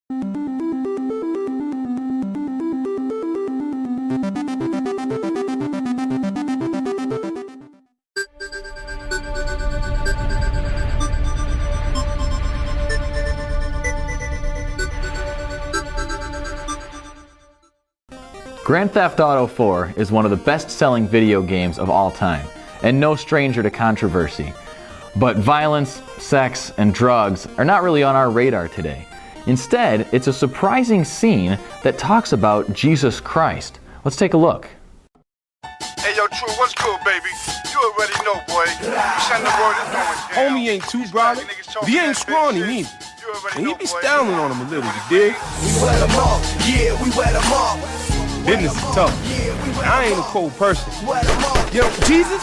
Grand Theft Auto 4 is one of the best-selling video games of all time, and no stranger to controversy. But violence, sex, and drugs are not really on our radar today. Instead, it's a surprising scene that talks about Jesus Christ. Let's take a look. Hey yo, True, what's good, baby? You already know, boy. Send the word is going down. Homie ain't too brolic, but he ain't scrawny neither. And he be styling on him a little, you dig? We wet them up, yeah, we wet them up. Business is tough. I ain't a cold person. Yo, Jesus,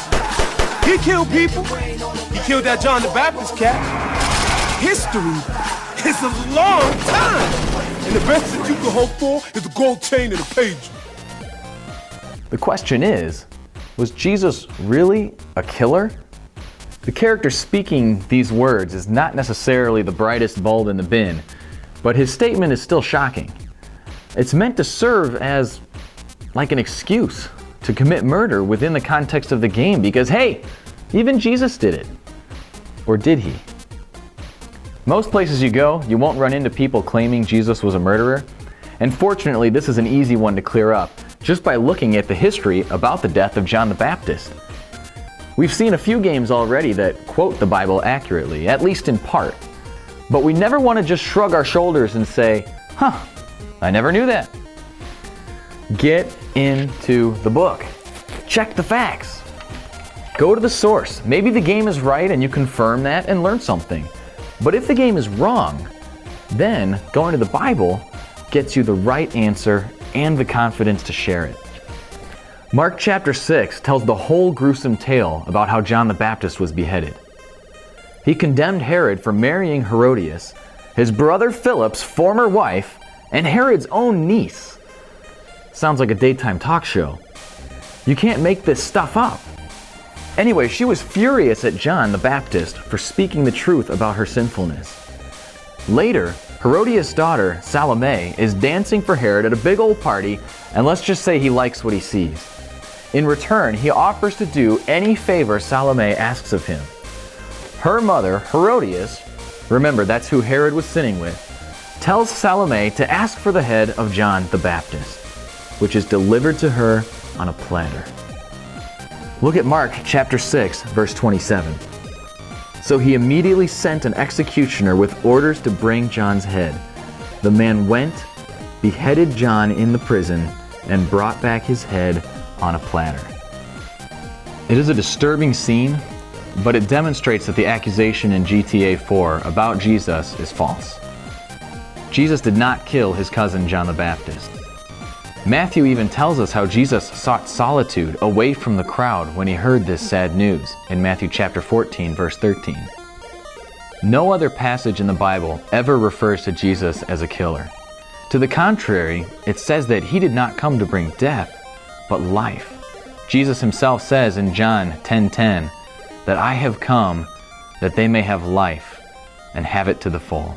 he killed people. He killed that John the Baptist cat. History is a long time. And the best that you can hope for is a gold chain and a page. The question is, was Jesus really a killer? The character speaking these words is not necessarily the brightest bulb in the bin, but his statement is still shocking. It's meant to serve as like an excuse to commit murder within the context of the game because, hey, even Jesus did it. Or did he? Most places you go, you won't run into people claiming Jesus was a murderer. And fortunately, this is an easy one to clear up just by looking at the history about the death of John the Baptist. We've seen a few games already that quote the Bible accurately, at least in part. But we never want to just shrug our shoulders and say, huh, I never knew that. Get into the book. Check the facts. Go to the source. Maybe the game is right and you confirm that and learn something. But if the game is wrong, then going to the Bible gets you the right answer and the confidence to share it. Mark chapter 6 tells the whole gruesome tale about how John the Baptist was beheaded. He condemned Herod for marrying Herodias, his brother Philip's former wife, and Herod's own niece. Sounds like a daytime talk show. You can't make this stuff up. Anyway, she was furious at John the Baptist for speaking the truth about her sinfulness. Later, Herodias' daughter, Salome, is dancing for Herod at a big old party, and let's just say he likes what he sees. In return, he offers to do any favor Salome asks of him. Her mother, Herodias, remember that's who Herod was sinning with, tells Salome to ask for the head of John the Baptist, which is delivered to her on a platter. Look at Mark chapter 6, verse 27. So he immediately sent an executioner with orders to bring John's head. The man went, beheaded John in the prison, and brought back his head on a platter. It is a disturbing scene, but it demonstrates that the accusation in GTA 4 about Jesus is false. Jesus did not kill his cousin John the Baptist. Matthew even tells us how Jesus sought solitude away from the crowd when he heard this sad news in Matthew chapter 14, verse 13. No other passage in the Bible ever refers to Jesus as a killer. To the contrary, it says that he did not come to bring death, but life. Jesus himself says in John 10:10 that I have come that they may have life and have it to the full.